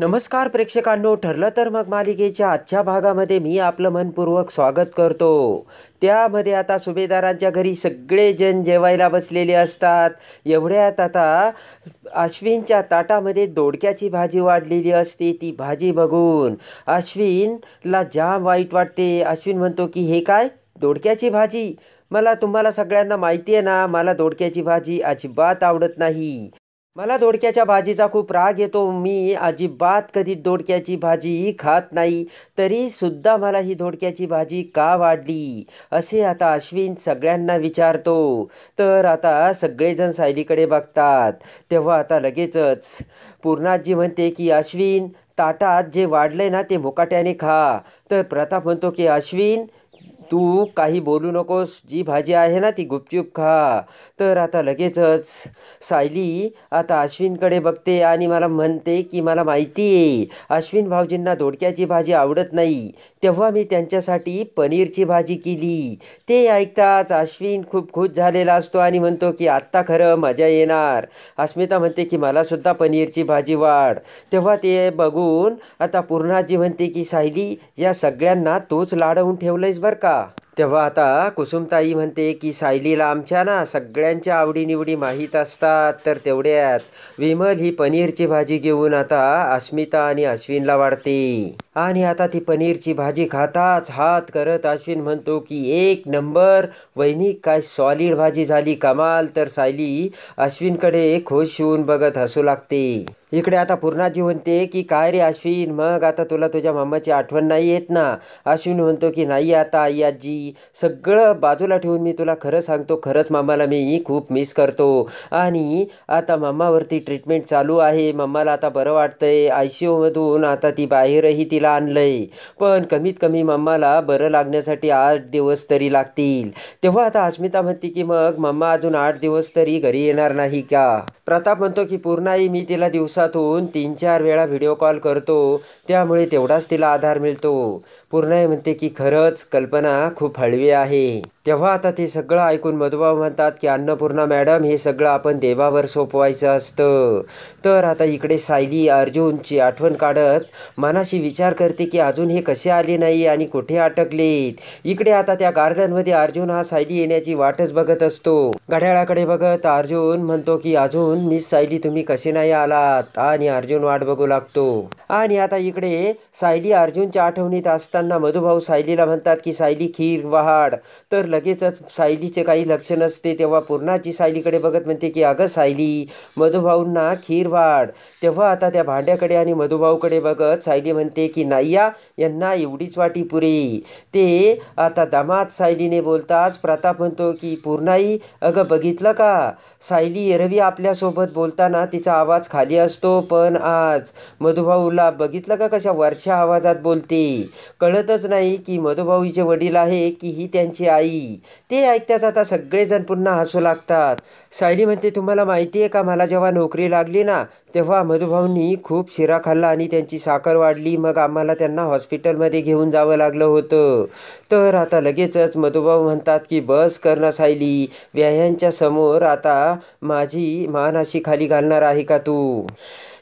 नमस्कार प्रेक्षकांनो, ठरलं तर मग मालिकेच्या आजच्या भागामध्ये मी आपलं मनपूर्वक स्वागत करतो. त्यामध्ये आता सुभेदारांच्या घरी सगळेजण जेवायला बसलेले असतात. एवढ्यात आता अश्विनच्या ताटामध्ये दोडक्याची भाजी वाढलेली असते. ती भाजी बघून अश्विनला जाम वाईट वाटते. अश्विन म्हणतो की हे काय, दोडक्याची भाजी? तुम्हाला सगळ्यांना माहिती आहे ना, मला दोडक्याची भाजी अजिबात आवडत नाही. मला दोडक्याच्या भाजीचा खूप राग येतो. मी अजिबात कधी दोडक्याची भाजी खात नाही. तरीसुद्धा मला ही दोडक्याची भाजी का वाढली, असे आता अश्विन सगळ्यांना विचारतो. तर आता सगळेजण सायलीकडे बघतात. तेव्हा आता लगेचच पूर्णाजी म्हणते की अश्विन, ताटात जे वाढलंय ना ते मुकाट्याने खा. तर प्रताप म्हणतो की अश्विन, तू काही बोलू नकोस, जी भाजी आहे ना ती गुपचूप खा. तर आता लगेचच सायली आता अश्विनकडे बघते आणि मला म्हणते की मला माहिती आहे अश्विन भाऊजींना दोडक्याची भाजी आवडत नाही, तेव्हा मी त्यांच्यासाठी पनीरची भाजी केली. ते ऐकताच अश्विन खूप खुश झालेला असतो आणि म्हणतो की आत्ता खरं मजा येणार. अस्मिता म्हणते की मलासुद्धा पनीरची भाजी वाढ. तेव्हा ते बघून आता पूर्णाजी म्हणते की सायली, या सगळ्यांना तूच लाडवून ठेवलंयस बरं का. तेव्हा आता कुसुमताई म्हणते की सायलीला आमच्या ना सगळ्यांच्या आवडीनिवडी माहीत असतात. तर तेवढ्यात विमल ही पनीरची भाजी घेऊन आता अस्मिता आणि अश्विनला वाढते. आणि आता ती पनीरची भाजी खाताच हात करत अश्विन म्हणतो की एक नंबर वहिनी, काय सॉलिड भाजी झाली, कमाल. तर सायली अश्विनकडे खुश होऊन बघत हसू लागते. इकडे आता पूर्णाजी म्हणते की काय रे अश्विन, मग आता तुला तुझ्या मम्माची आठवण नाही येत ना? अश्विन म्हणतो की नाही आता आई आजी, सगळं बाजूला ठेवून मी तुला खरं सांगतो, खरंच मम्माला मी खूप मिस करतो. आणि आता मम्मावरती ट्रीटमेंट चालू आहे. मम्माला आता बरं वाटतंय. ICUमधून आता ती बाहेरही तिला आणलंय. पण कमीत कमी मम्माला बरं लागण्यासाठी 8 दिवस तरी लागतील. तेव्हा आता अस्मिता म्हणते की मग मम्मा अजून 8 दिवस तरी घरी येणार नाही का? प्रताप म्हणतो की पूर्णाई, मी तिला दिवसातून 3-4 वेळा व्हिडिओ कॉल करतो, त्यामुळे तेवढाच तिला आधार मिळतो. पूर्णाई म्हणते की खरंच कल्पना खूप हळवी आहे. तेव्हा आता ते सगळं ऐकून मधुभाऊ म्हणतात की अन्नपूर्णा मॅडम, हे सगळं आपण देवावर सोपवायचं असतं. तर आता इकडे सायली अर्जुनची आठवण काढत मनाशी विचार करते की अजून हे कसे आले नाही आणि कुठे अटकलेत. इकडे आता त्या गार्डनमध्ये अर्जुन हा सायली येण्याची वाटच बघत असतो. घड्याळाकडे बघत अर्जुन म्हणतो की अजून मिस सायली, तुम्ही कसे नाही आलात? आणि अर्जुन वाट बघू लागतो. आणि आता इकडे सायली अर्जुनच्या आठवणीत असताना मधुभाऊ सायलीला म्हणतात की सायली खीर वाढ. तर लगेचच सायलीचे काही लक्ष नसते. तेव्हा पूर्णाची सायलीकडे बघत म्हणते की अगं सायली, मधुभाऊंना खीर वाढ. तेव्हा आता त्या भांड्याकडे आणि मधुभाऊकडे बघत सायली म्हणते की नाही या, यांना एवढीच वाटी पुरे. ते आता दमात सायलीने बोलताच प्रताप म्हणतो की पूर्णाई, अगं बघितलं का, सायली एरवी आपल्यासोबत बोलताना तिचा आवाज खाली असतो, पण आज मधुभाऊला बघितलं का कशा वरच्या आवाजात बोलते. कळतच नाही की मधुभाऊचे वडील आहे की ही त्यांची आई. ते ऐकताच आता सगळेजण पुन्हा हसू लागतात. सायली म्हणते तुम्हाला माहिती आहे का, मला जेव्हा नोकरी लागली ना तेव्हा मधुभाऊंनी खूप शिरा खाल्ला आणि त्यांची साखर वाढली. मग आम्हाला त्यांना हॉस्पिटलमध्ये घेऊन जावं लागलं होतं. तर आता लगेचच मधुभाऊ म्हणतात की बस कर ना सायली, व्याह्यांच्या समोर आता माझी मान अशी खाली घालणार आहे का तू?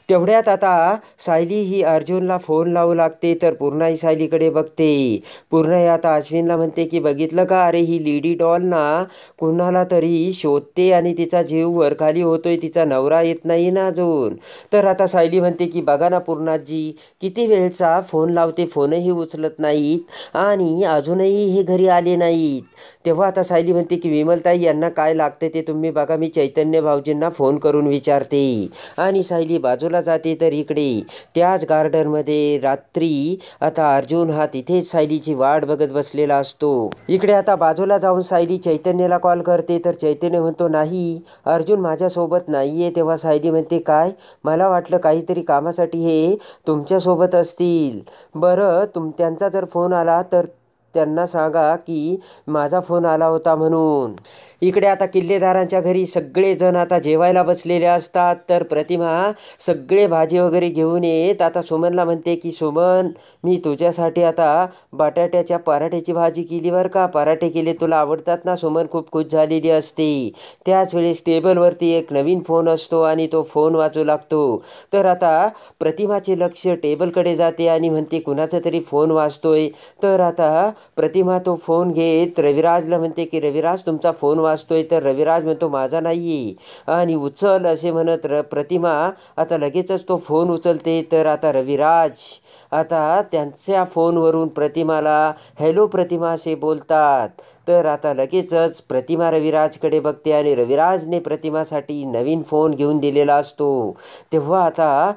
तेवढ्यात आता सायली ही अर्जुनला फोन लावू लागते. तर पूर्णाई सायलीकडे बघते. पूर्णाई आता अश्विनला म्हणते की बघितलं का, अरे ही लेडी डॉल ना कुणाला तरी शोधते आणि तिचा जीव वरखाली होतोय, तिचा नवरा येत नाही ना अजून. तर आता सायली म्हणते की बघा ना पूर्णाजी, किती वेळचा फोन लावते, फोनही उचलत नाहीत आणि अजूनही हे घरी आले नाहीत. तेव्हा आता सायली म्हणते की विमलताई, यांना काय लागते ते तुम्ही बघा, मी चैतन्य भाऊजींना फोन करून विचारते. आणि सायली बाजूला जाते. तर इकडे त्याच गार्डनमध्ये रात्री आता अर्जुन हा तिथेच सायलीची वाट बघत बसलेला असतो. इकडे आता बाजूला जाऊन सायली चैतन्यला कॉल करते. तर चैतन्य म्हणतो नाही, अर्जुन माझ्यासोबत नाहीये. तेव्हा सायली म्हणते काय, मला वाटलं काहीतरी कामासाठी हे तुमच्यासोबत असतील. बरं त्यांचा जर फोन आला तर त्यांना सांगा की माझा फोन आला होता म्हणून. इकडे आता किल्लेदारांच्या घरी सगळेजण आता जेवायला बसलेले असतात. तर प्रतिमा सगळे भाजी वगैरे घेऊन येत आता सुमनला म्हणते की सुमन, मी तुझ्यासाठी आता बटाट्याच्या पराठ्याची भाजी केली बरं का. पराठे केले, तुला आवडतात ना. सुमन खूप खुश झालेली असते. त्याच वेळेस टेबलवरती एक नवीन फोन असतो आणि तो फोन वाजू लागतो. तर आता प्रतिमाचे लक्ष टेबलकडे जाते आणि म्हणते कुणाचा तरी फोन वाजतोय. तर आता प्रतिमा तो फोन घेत रविराजला म्हणते की रविराज, तुमचा फोन वाजतोय. तर रविराज म्हणतो माझा नाही आणि उचल असे म्हणत प्रतिमा आता लगेचच तो फोन उचलते. तर आता रविराज आता त्यांच्या फोनवरून प्रतिमाला हॅलो प्रतिमा असे बोलतात. तर आता लगेचच प्रतिमा रविराजकडे बघते आणि रविराजने प्रतिमासाठी नवीन फोन घेऊन दिलेला असतो. तेव्हा आता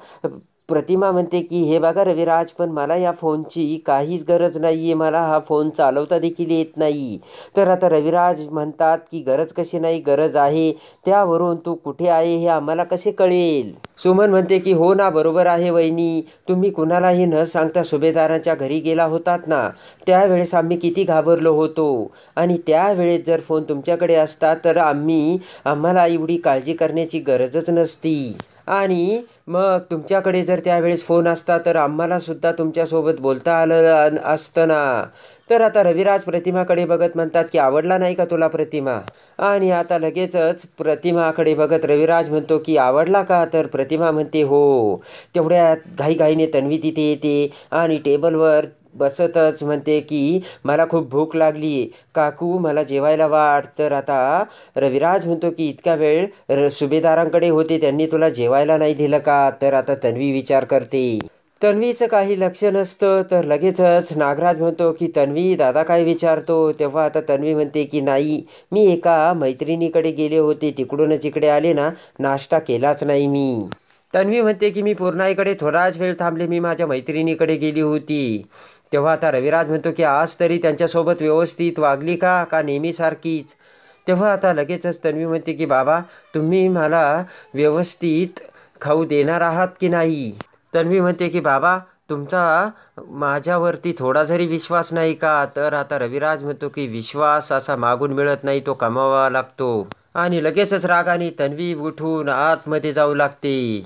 प्रतिमा म्हणते की हे बघा रविराज, पण मला या फोनची काहीच गरज नाही आहे, मला हा फोन चालवता देखील येत नाही. तर आता रविराज म्हणतात की गरज कशी नाही, गरज आहे. त्यावरून तू कुठे आहे हे आम्हाला कसे कळेल. सुमन म्हणते की हो ना, बरोबर आहे वहिनी, तुम्ही कुणालाही न सांगता सुभेदारांच्या घरी गेला होतात ना, त्यावेळेस आम्ही किती घाबरलो होतो. आणि त्यावेळेस जर फोन तुमच्याकडे असता तर आम्हाला एवढी काळजी करण्याची गरजच नसती. आणि मग तुमच्याकडे जर त्यावेळेस फोन असता तर आम्हालासुद्धा तुमच्यासोबत बोलता आलं असतं ना. तर आता रविराज प्रतिमाकडे बघत म्हणतात की आवडला नाही का तुला प्रतिमा. आणि आता लगेचच प्रतिमाकडे बघत रविराज म्हणतो की आवडला का. तर प्रतिमा म्हणते हो. तेवढ्यात घाईघाईने तन्वी तिथे येते आणि टेबलवर बसतच म्हणते की मला खूप भूक लागली काकू, मला जेवायला वाढ. तर आता रविराज म्हणतो की इतका वेळ सुभेदारांकडे होते, त्यांनी तुला जेवायला नाही दिलं का. तर आता तन्वी विचार करते. तन्वीचं काही लक्ष नसतं. तर लगेचच नागराज म्हणतो की तन्वी, दादा काय विचारतो. तेव्हा आता तन्वी म्हणते की नाही, मी एका मैत्रिणीकडे गेले होते, तिकडूनच इकडे आले ना, नाश्ता केलाच नाही मी. तन्वी म्हणते की मी पूर्णाईकडे थोडाच वेळ थांबले, मी माझ्या मैत्रिणीकडे गेली होती. तेव्हा आता रविराज म्हणतो की आज तरी त्यांच्यासोबत व्यवस्थित वागली का नेहमीसारखीच. तेव्हा आता लगेचच तन्वी म्हणते की बाबा, तुम्ही मला व्यवस्थित खाऊ देणार आहात की नाही. तन्वी म्हणते की बाबा, तुमचा माझ्यावरती थोडा जरी विश्वास नाही का. तर आता रविराज म्हणतो की विश्वास असा मागून मिळत नाही, तो कमावावा लागतो. आणि लगेचच रागाने तन्वी उठून आतमध्ये जाऊ लागते.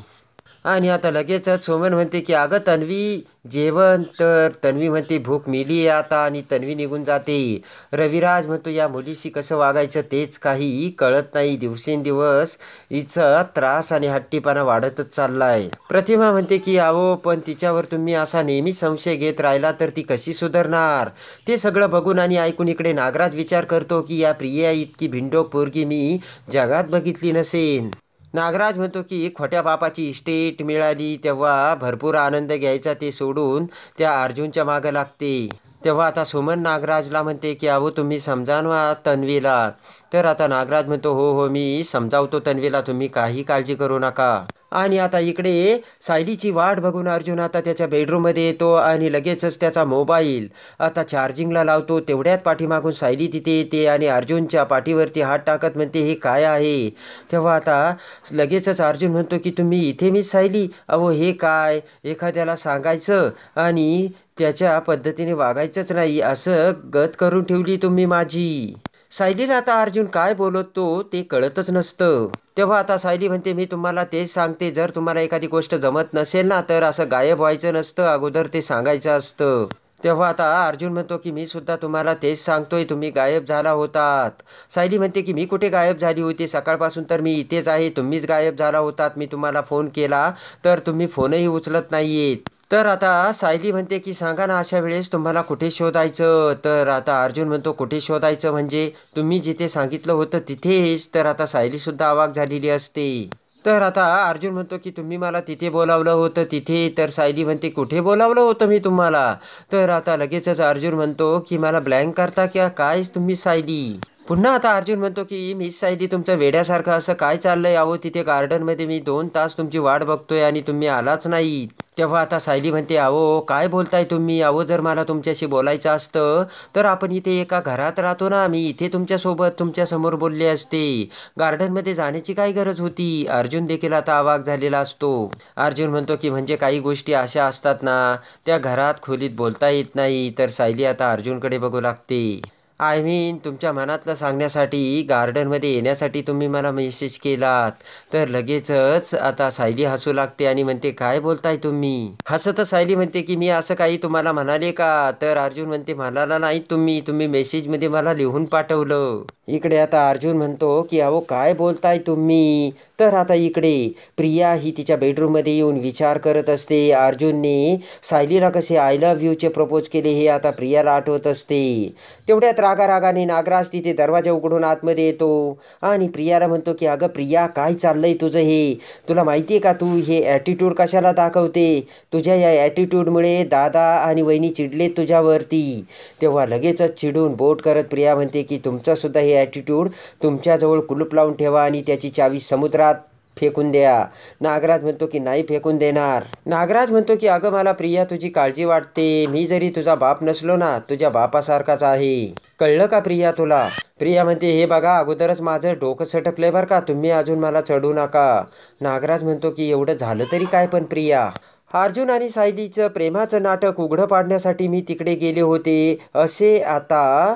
आणि आता लगेचच सुमन म्हणते की अगं तन्वी, जेवण. तर तन्वी म्हणते भूक मिली आहे आता आणि तन्वी निघून जाते. रविराज म्हणतो या मुलीशी कसं वागायचं तेच काही कळत नाही, दिवसेंदिवस हिचा त्रास आणि हट्टीपणा वाढतच चाललाय. प्रतिमा म्हणते की अहो, पण तिच्यावर तुम्ही असा नेहमी संशय घेत राहिला तर ती कशी सुधारणार. ते सगळं बघून आणि ऐकून इकडे नागराज विचार करतो की या प्रिया इतकी भिंडोक पोरगी मी जगात बघितली नसेन. नागराज म्हणतो की खोट्या बापाची इस्टेट मिळाली तेव्हा भरपूर आनंद घ्यायचा ते सोडून त्या अर्जुनच्या मागं लागते. तेव्हा आता सुमन नागराजला म्हणते की अहो, तुम्ही समजावा तन्वीला. तर आता नागराज म्हणतो हो हो, मी समजावतो तन्वीला, तुम्ही काही काळजी करू नका. आणि आता इकडे सायलीची वाट बघून अर्जुन आता त्याच्या बेडरूममध्ये येतो आणि लगेचच त्याचा मोबाईल आता चार्जिंगला लावतो. तेवढ्यात पाठीमागून सायली तिथे येते आणि अर्जुनच्या पाठीवरती हात टाकत म्हणते हे काय आहे. तेव्हा आता लगेचच अर्जुन म्हणतो की तुम्ही इथे मिस सायली, अहो हे काय, एखाद्याला सांगायचं आणि त्याच्या पद्धतीने वागायचंच नाही, असं गत करून ठेवली तुम्ही माझी. सायलीला आता अर्जुन काय बोलतो ते कळतच नसतं. तेव्हा आता सायली म्हणते मी तुम्हाला तेच सांगते, जर तुम्हाला एखादी गोष्ट जमत नसेल ना तर असं गायब व्हायचं नसतं, अगोदर ते सांगायचं असतं. तेव्हा आता अर्जुन म्हणतो की मी सुद्धा तुम्हाला तेच सांगतोय, तुम्ही गायब झाला होतात. सायली म्हणते की मी कुठे गायब झाली होती, सकाळपासून तर मी इथेच आहे, तुम्हीच गायब झाला होतात. मी तुम्हाला फोन केला तर तुम्ही फोनही उचलत नाहीयेत. तर आता सायली म्हणते की सांगा ना अशा वेळेस तुम्हाला कुठे शोधायचं. तर आता अर्जुन म्हणतो कुठे शोधायचं म्हणजे तुम्ही जिथे सांगितलं होतं तिथेच. तर आता सायलीसुद्धा अवाक झालेली असते. तर आता अर्जुन म्हणतो की तुम्ही मला तिथे बोलावलं होतं तिथे. तर सायली म्हणते कुठे बोलावलं होतं मी तुम्हाला. तर आता लगेचच अर्जुन म्हणतो की मला ब्लँक करता क्या काय तुम्ही सायली. पुन्हा आता अर्जुन म्हणतो की मिस सायली, तुमचं वेड्यासारखं असं काय चाललंय. अहो तिथे गार्डनमध्ये मी 2 तास तुमची वाट बघतोय आणि तुम्ही आलाच नाही. तेव्हा आता सायली म्हणते, अहो काय बोलताय तुम्ही? अहो जर मला तुमच्याशी बोलायचं असतं तर आपण इथे एका घरात राहतो ना, मी इथे तुमच्यासोबत तुमच्यासमोर बोलले असते. गार्डनमध्ये जाण्याची काय गरज होती? अर्जुन देखील आता अवाक झालेला असतो. अर्जुन म्हणतो की म्हणजे काही गोष्टी अशा असतात ना, त्या घरात खोलीत बोलता येत नाही. तर सायली आता अर्जुनकडे बघू लागते. आय मीन तुमच्या मनातलं सांगण्यासाठी गार्डनमध्ये येण्यासाठी तुम्ही मला मेसेज केलात. तर लगेचच आता सायली हसू लागते आणि म्हणते, काय बोलताय तुम्ही? हसत सायली म्हणते की मी असं काही तुम्हाला म्हणाले का? तर अर्जुन म्हणते, म्हणाला नाही तुम्ही, तुम्ही मेसेजमध्ये मला लिहून पाठवलं. इकडे आता अर्जुन म्हणतो की अहो काय बोलताय तुम्ही? तर आता इकडे प्रिया ही तिच्या बेडरूममध्ये येऊन विचार करत असते. अर्जुनने सायलीला कसे आय लव्ह यूचे प्रपोज केले हे आता प्रियाला आठवत असते. तेवढ्यात रागारागाने नागराज तिथे दरवाजा उघडून आतमध्ये येतो आणि प्रियाला म्हणतो की अगं प्रिया, काय चाललंय तुझं हे? तुला माहिती आहे का तू हे ॲटिट्यूड कशाला दाखवते? तुझ्या या ॲटिट्यूडमुळे दादा आणि वहिनी चिडलेत तुझ्यावरती. तेव्हा लगेचच चिडून बोट करत प्रिया म्हणते की तुमचंसुद्धा हे ॲटिट्यूड तुमच्याजवळ कुलूप लावून ठेवा आणि त्याची चावी समुद्रात फेकून द्या. नागराज म्हणतो की नाही फेकून देणार. नागराज म्हणतो की अगं मला प्रिया तुझी काळजी वाटते. मी जरी तुझा बाप नसलो ना, तुझ्या बापासारखाच आहे. कळलं का प्रिया तुला? प्रिया म्हणते, हे बघा अगोदरच माझं डोकं सटकलंय बरं का, तुम्ही अजून मला चढू नका. नागराज म्हणतो की एवढं झालं तरी काय पण प्रिया? अर्जुन आणि सायलीचं प्रेमाचं नाटक उघडं पाडण्यासाठी मी तिकडे गेले होते, असे आता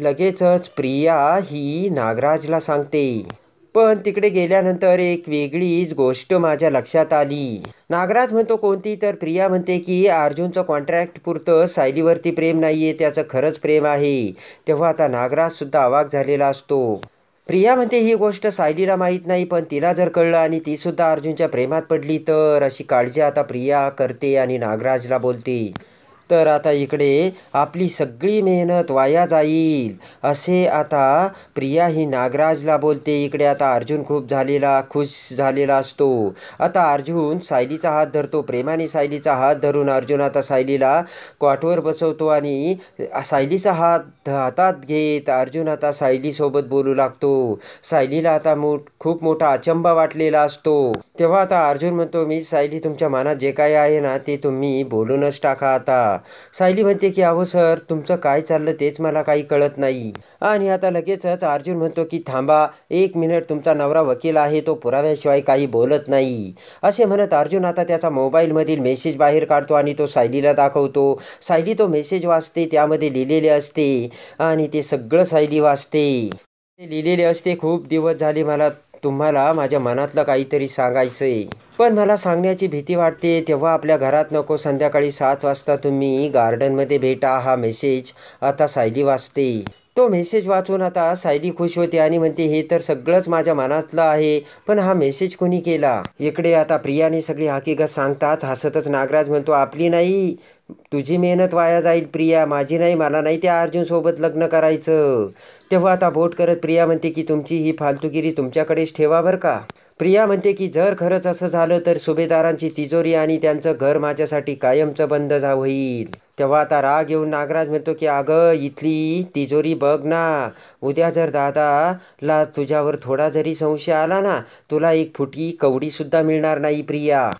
लगेचच प्रिया ही नागराजला सांगते. पण तिकडे गेल्यानंतर एक वेगळीच गोष्ट माझ्या लक्षात आली. नागराज म्हणतो कोणती? तर प्रिया म्हणते की अर्जुनचं कॉन्ट्रॅक्ट पुरतं सायलीवरती प्रेम नाहीये, त्याचं खरंच प्रेम आहे. तेव्हा आता नागराज सुद्धा अवाक झालेला असतो. प्रिया म्हणते ही गोष्ट सायलीला माहीत नाही, पण तिला जर कळलं आणि ती सुद्धा अर्जुनच्या प्रेमात पडली तर, अशी काळजी आता प्रिया करते आणि नागराजला बोलते. तर आता इकडे आपली सगळी मेहनत वाया जाईल, असे आता प्रिया ही नागराजला बोलते. इकडे आता अर्जुन खूप खुश झालेला असतो. आता अर्जुन सायलीचा हात धरतो. प्रेमाने सायलीचा हात धरून अर्जुन आता सायलीला कॉटवर बसवतो आणि सायलीचा हात हातात घेत अर्जुन आता सायलीसोबत बोलू लागतो. सायलीला आता खूप मोठा अचंबा वाटलेला असतो. तेव्हा आता अर्जुन म्हणतो, मी सायली तुमच्या मनात जे काही आहे ना ते तुम्ही बोलूनच टाका आता. सायली म्हणते की अहो सर, तुमचं काय चाललं तेच मला काही कळत नाही. आणि आता लगेचच अर्जुन म्हणतो की थांबा 1 मिनिट, तुमचा नवरा वकील आहे, तो पुराव्याशिवाय काही बोलत नाही. असे म्हणत अर्जुन आता त्याचा मोबाईलमधील मेसेज बाहेर काढतो आणि तो सायलीला दाखवतो. सायली तो मेसेज वाचते. त्यामध्ये लिहिलेले असते आणि ते सगळं सायली वाचते. ते लिहिलेले असते, खूप दिवस झाले मला तुम्हाला माझ्या मनातलं काहीतरी सांगायचंय, पण मला सांगण्याची भीती वाटते. तेव्हा आपल्या घरात नको, संध्याकाळी 7 वाजता तुम्ही गार्डनमध्ये भेटा. हा मेसेज आता सायली वाचते. तो मेसेज वाचून आता सायली खुश होते आणि म्हणते, हे तर सगळंच माझ्या मनातलं आहे, पण हा मेसेज कोणी केला? इकडे आता प्रियाने सगळी हकीकत सांगताच हसतच नागराज म्हणतो, आपली नाही, तुझी मेहनत वाया जाईल प्रिया, माझी नाही. मला नाही त्या अर्जुनसोबत लग्न करायचं. तेव्हा आता बोट करत प्रिया म्हणते की तुमची ही फालतूगिरी तुमच्याकडेच ठेवा बरं का. प्रिया म्हणते की जर खरंच असं झालं तर सुभेदारांची तिजोरी आणि त्यांचं घर माझ्यासाठी कायमचं बंद होईल. तेव्हा आता राग येऊन नागराज म्हणतो की अगं इथली तिजोरी बघ ना, उद्या जर दादाला तुझ्यावर थोडा जरी संशय आला ना, तुला एक फुटी कवडीसुद्धा मिळणार नाही प्रिया.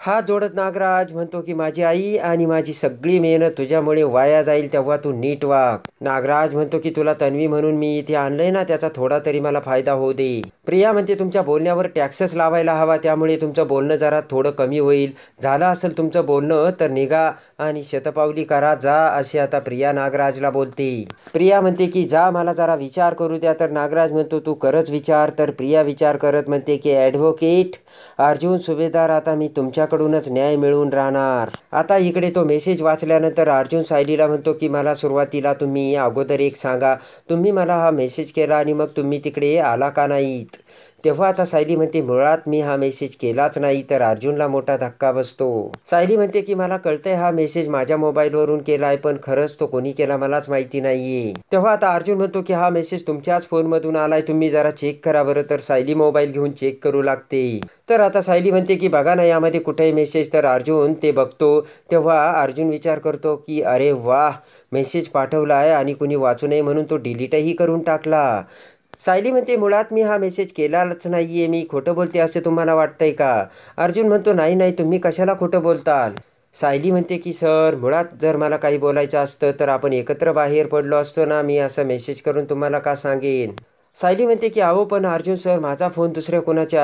हात जोडत नागराज म्हणतो की माझी आई आणि माझी सगळी मेहनत तुझ्यामुळे वाया जाईल, तेव्हा तू नीट वाग. नागराज म्हणतो की तुला तन्वी म्हणून मी इथे आणलंय ना, त्याचा थोडा तरी मला फायदा होऊ दे. प्रिया म्हणते तुमच्या बोलण्यावर टॅक्सच लावायला हवा, त्यामुळे तुमचं बोलणं जरा थोडं कमी होईल. झालं असेल तुमचं बोलणं तर निघा आणि शतपावली करा जा, असे आता प्रिया नागराजला बोलते. प्रिया म्हणते की जा, मला जरा विचार करू द्या. तर नागराज म्हणतो तू करच विचार. तर प्रिया विचार करत म्हणते की ॲडव्होकेट अर्जुन सुभेदार, आता मी तुमच्याकडूनच न्याय मिळवून राहणार. आता इकडे तो मेसेज वाचल्यानंतर अर्जुन सायलीला म्हणतो की मला सुरुवातीला तुम्ही अगोदर एक सांगा, तुम्ही मला हा मेसेज केला आणि मग तुम्ही तिकडे आला का नाहीत? तेव्हा आता सायली म्हणते मुळात मी हा मेसेज केलाच नाही. तर अर्जुनला मोठा धक्का बसतो. सायली म्हणते की मला कळतंय हा मेसेज माझ्या मोबाईलवरून केला आहे, पण खरंच तो कोणी केला मलाच माहिती नाहीये. तेव्हा आता अर्जुन म्हणतो की हा मेसेज तुमच्याच फोनमधून आलाय, तुम्ही जरा चेक करा बरं. तर सायली मोबाईल घेऊन चेक करू लागते. तर आता सायली म्हणते की बघा ना यामध्ये कुठेही मेसेज. तर अर्जुन ते बघतो. तेव्हा अर्जुन विचार करतो की अरे वा, मेसेज पाठवला आहे आणि कुणी वाचू नये म्हणून तो डिलीटही करून टाकला. सायली म्हणते मुळात मी हा मेसेज केलाच नाही आहे, मी खोटं बोलते असे तुम्हाला वाटतंय का? अर्जुन म्हणतो नाही नाही, तुम्ही कशाला खोटं बोलताल? सायली म्हणते की सर मुळात जर मला काही बोलायचं असतं तर आपण एकत्र बाहेर पडलो असतो ना, मी असं मेसेज करून तुम्हाला का सांगेन? सायली म्हणते की अहो पण अर्जुन सर माझा फोन दुसऱ्या कोणाच्या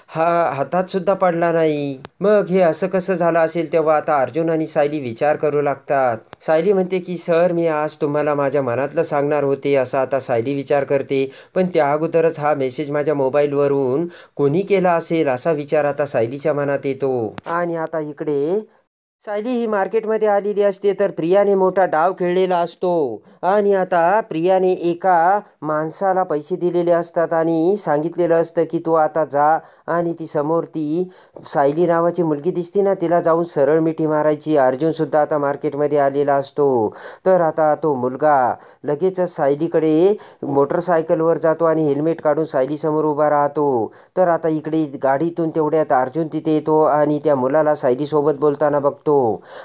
हा हातात सुद्धा पडला नाही. मग हे असं कसं झालं असेल? तेव्हा आता अर्जुन आणि सायली विचार करू लागतात. सायली म्हणते की सर मी आज तुम्हाला माझ्या मनातलं सांगणार होते असं आता सायली विचार करते, पण त्या अगोदरच हा मेसेज माझ्या मोबाईलवरून कोणी केला असेल असा विचार आता सायलीच्या मनात येतो. आणि आता इकडे सायली ही मार्केटमध्ये आलेली असते तर प्रियाने मोठा डाव खेळलेला असतो आणि आता प्रियाने एका माणसाला पैसे दिलेले असतात आणि सांगितलेलं असतं की तू आता जा आणि ती समोर ती सायली नावाची मुलगी दिसते ना, तिला जाऊन सरळ मिठी मारायची. अर्जुनसुद्धा आता मार्केटमध्ये आलेला असतो. तर आता तो मुलगा लगेचच सायलीकडे मोटरसायकलवर जातो आणि हेल्मेट काढून सायलीसमोर उभा राहतो. तर आता इकडे गाडीतून तेवढ्यात अर्जुन तिथे येतो आणि त्या मुलाला सायलीसोबत बोलताना बघतो.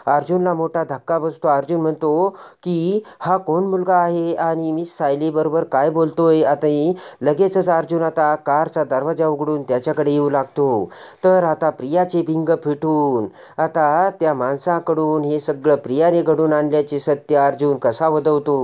अर्जुनला मोठा धक्का बसतो. अर्जुन म्हणतो की हा कोण मुलगा आहे आणि मी सायली बरोबर काय बोलतोय? आता लगेचच अर्जुन आता कारचा दरवाजा उघडून त्याच्याकडे येऊ लागतो. तर आता प्रियाचे भिंग फिटून आता त्या माणसाकडून हे सगळं प्रियाने घडून आणल्याचे सत्य अर्जुन कसा वदवतो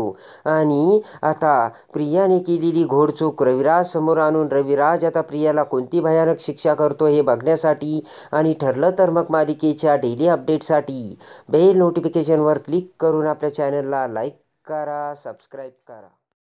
आणि आता प्रियाने केलेली घोडचूक रविराज समोर आणून रविराज आता प्रियाला कोणती भयानक शिक्षा करतो हे बघण्यासाठी आणि ठरलं तर मग मालिकेच्या डेली अपडेटसाठी बेल नोटिफिकेशनवर क्लिक करून आपल्या चॅनलला लाईक करा, सबस्क्राईब करा.